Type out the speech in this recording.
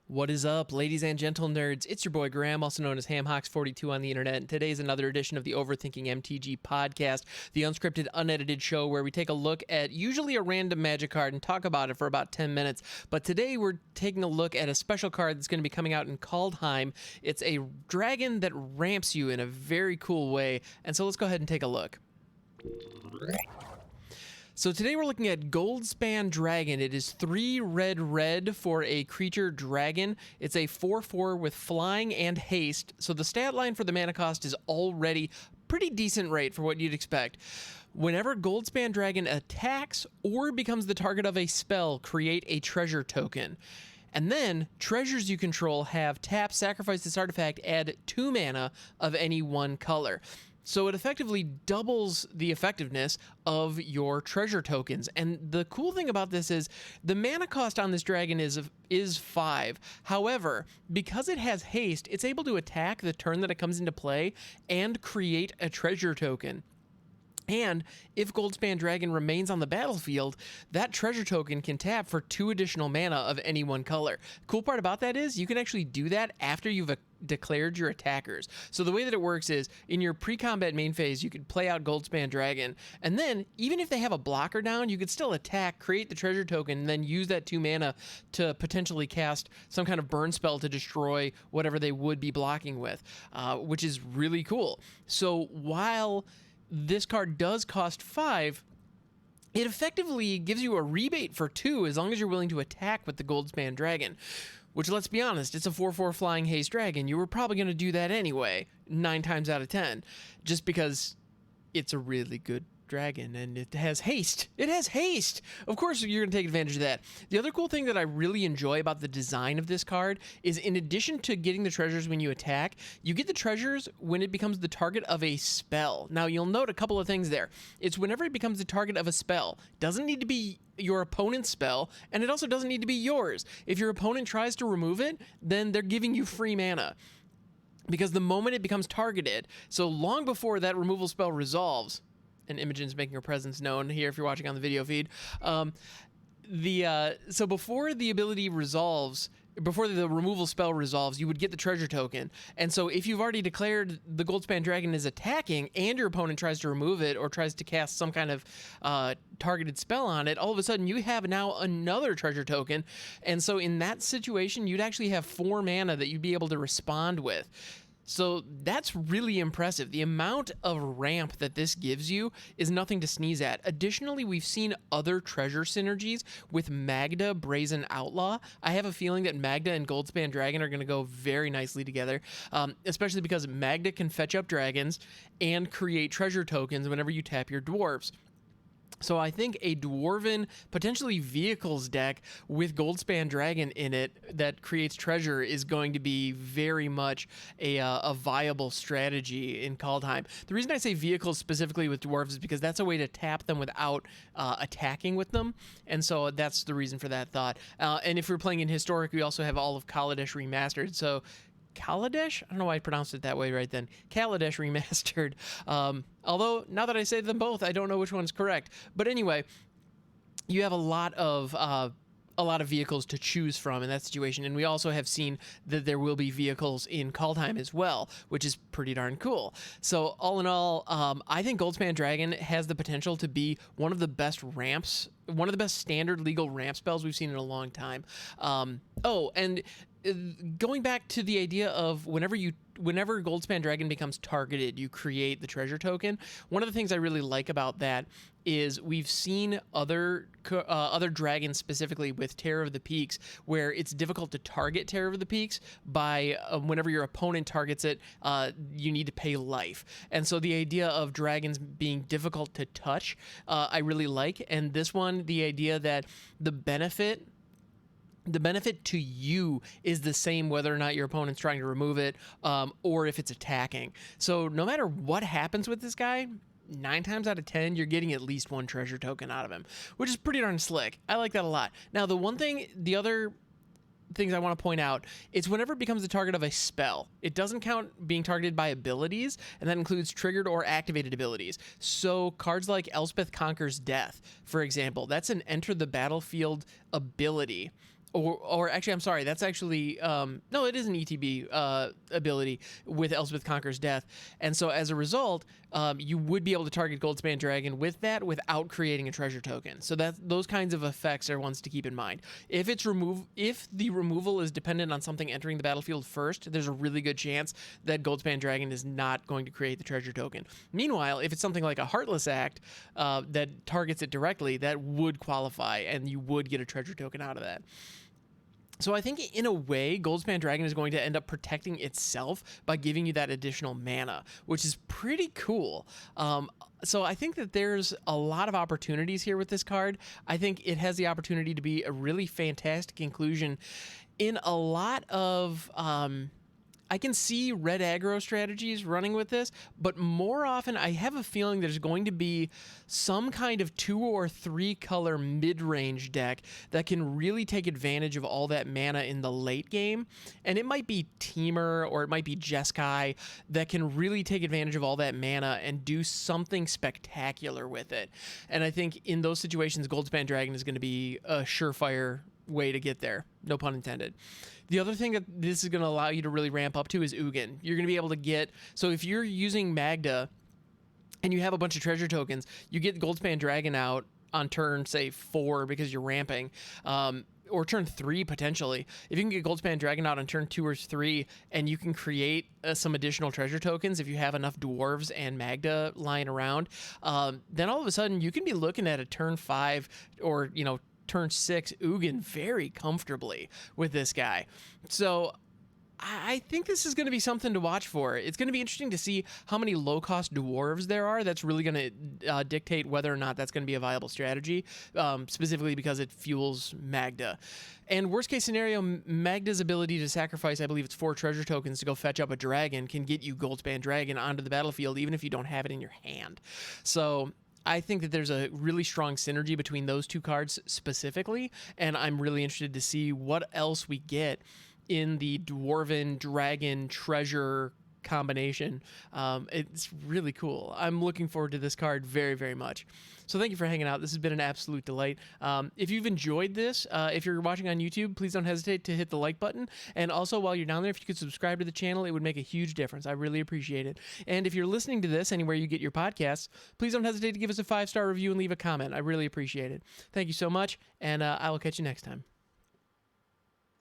What is up, ladies and gentle nerds? It's your boy Graham, also known as HamHawks42 on the internet, and today's another edition of the Overthinking MTG podcast, the unscripted, unedited show where we take a look at usually a random Magic card and talk about it for about 10 minutes. But today we're taking a look at a special card that's going to be coming out in Kaldheim. It's a dragon that ramps you in a very cool way, and so let's go ahead and take a look. So today we're looking at Goldspan Dragon. It is 3 red for a creature dragon. It's a 4/4 with flying and haste, so the stat line for the mana cost is already pretty decent rate for what you'd expect. Whenever Goldspan Dragon attacks or becomes the target of a spell, create a treasure token. And then, treasures you control have tap, sacrifice this artifact, add 2 mana of any one color. So it effectively doubles the effectiveness of your treasure tokens. And the cool thing about this is the mana cost on this dragon is 5. However, because it has haste, it's able to attack the turn that it comes into play and create a treasure token. And if Goldspan Dragon remains on the battlefield, that treasure token can tap for 2 additional mana of any one color. Cool part about that is you can actually do that after you've declared your attackers. So the way that it works is in your pre-combat main phase, you could play out Goldspan Dragon, and then even if they have a blocker down, you could still attack, create the treasure token, and then use that 2 mana to potentially cast some kind of burn spell to destroy whatever they would be blocking with, which is really cool. So while this card does cost 5, it effectively gives you a rebate for 2 as long as you're willing to attack with the Goldspan Dragon. Which, let's be honest, it's a 4/4 flying haste dragon. You were probably going to do that anyway, 9 times out of 10, just because it's a really good dragon and it has haste. It has haste! Of course you're going to take advantage of that. The other cool thing that I really enjoy about the design of this card is in addition to getting the treasures when you attack, you get the treasures when it becomes the target of a spell. Now you'll note a couple of things there. It's whenever it becomes the target of a spell. Doesn't need to be your opponent's spell, and it also doesn't need to be yours. If your opponent tries to remove it, then they're giving you free mana. Because the moment it becomes targeted, so long before that removal spell resolves, and Imogen's making her presence known here if you're watching on the video feed. So before the ability resolves, before the removal spell resolves, you would get the treasure token. And so if you've already declared the Goldspan Dragon is attacking and your opponent tries to remove it or tries to cast some kind of targeted spell on it, all of a sudden you have now another treasure token. And so in that situation, you'd actually have 4 mana that you'd be able to respond with. So that's really impressive. The amount of ramp that this gives you is nothing to sneeze at. Additionally, we've seen other treasure synergies with Magda, Brazen Outlaw. I have a feeling that Magda and Goldspan Dragon are going to go very nicely together, especially because Magda can fetch up dragons and create treasure tokens whenever you tap your dwarves. So I think a Dwarven, potentially vehicles deck with Goldspan Dragon in it that creates treasure is going to be very much a viable strategy in Kaldheim. The reason I say vehicles specifically with dwarves is because that's a way to tap them without attacking with them, and so that's the reason for that thought. And if we're playing in Historic, we also have all of Kaladesh Remastered, so Kaladesh? I don't know why I pronounced it that way right then. Kaladesh Remastered. Although, now that I say them both, I don't know which one's correct. But anyway, you have a lot of vehicles to choose from in that situation, and we also have seen that there will be vehicles in Kaldheim as well, which is pretty darn cool. So all in all, I think Goldspan Dragon has the potential to be one of the best ramps, one of the best standard legal ramp spells we've seen in a long time. Going back to the idea of whenever Goldspan Dragon becomes targeted, you create the treasure token. One of the things I really like about that is we've seen other dragons, specifically with Terror of the Peaks, where it's difficult to target Terror of the Peaks by whenever your opponent targets it, you need to pay life. And so the idea of dragons being difficult to touch, I really like. And this one, the idea that the benefit to you is the same whether or not your opponent's trying to remove it or if it's attacking. So no matter what happens with this guy, 9 times out of 10, you're getting at least 1 treasure token out of him, which is pretty darn slick. I like that a lot. Now, the other things I want to point out, it's whenever it becomes the target of a spell. It doesn't count being targeted by abilities, and that includes triggered or activated abilities. So cards like Elspeth Conquers Death, for example, that's an enter the battlefield ability. Or actually, I'm sorry. That's actually no. It is an ETB ability with Elspeth Conquer's Death, and so as a result, you would be able to target Goldspan Dragon with that without creating a treasure token. So that those kinds of effects are ones to keep in mind. If the removal is dependent on something entering the battlefield first, there's a really good chance that Goldspan Dragon is not going to create the treasure token. Meanwhile, if it's something like a Heartless Act that targets it directly, that would qualify, and you would get a treasure token out of that. So I think in a way, Goldspan Dragon is going to end up protecting itself by giving you that additional mana, which is pretty cool. So I think that there's a lot of opportunities here with this card. I think it has the opportunity to be a really fantastic inclusion in a lot of... I can see red aggro strategies running with this, but more often I have a feeling there's going to be some kind of 2 or 3 color mid-range deck that can really take advantage of all that mana in the late game. And it might be Teamer or it might be Jeskai that can really take advantage of all that mana and do something spectacular with it. And I think in those situations, Goldspan Dragon is going to be a surefire way to get there. No pun intended. The other thing that this is going to allow you to really ramp up to is Ugin. You're going to be able to get... So if you're using Magda and you have a bunch of treasure tokens, you get Goldspan Dragon out on turn, say, 4 because you're ramping, or turn 3 potentially. If you can get Goldspan Dragon out on turn 2 or 3 and you can create some additional treasure tokens if you have enough dwarves and Magda lying around, then all of a sudden you can be looking at a turn 5 or, turn 6 Ugin very comfortably with this guy. So I think this is going to be something to watch for. It's going to be interesting to see how many low-cost dwarves there are. That's really going to dictate whether or not that's going to be a viable strategy, specifically because it fuels Magda. And worst-case scenario, Magda's ability to sacrifice, I believe it's 4 treasure tokens to go fetch up a dragon, can get you Goldspan Dragon onto the battlefield, even if you don't have it in your hand. So I think that there's a really strong synergy between those 2 cards specifically, and I'm really interested to see what else we get in the Dwarven Dragon Treasure combination. It's really cool. I'm looking forward to this card very, very much. So thank you for hanging out. This has been an absolute delight. If you've enjoyed this, if you're watching on YouTube, please don't hesitate to hit the like button. And also, while you're down there, if you could subscribe to the channel, it would make a huge difference. I really appreciate it. And if you're listening to this anywhere you get your podcasts, please don't hesitate to give us a 5-star review and leave a comment. I really appreciate it. Thank you so much, and I will catch you next time.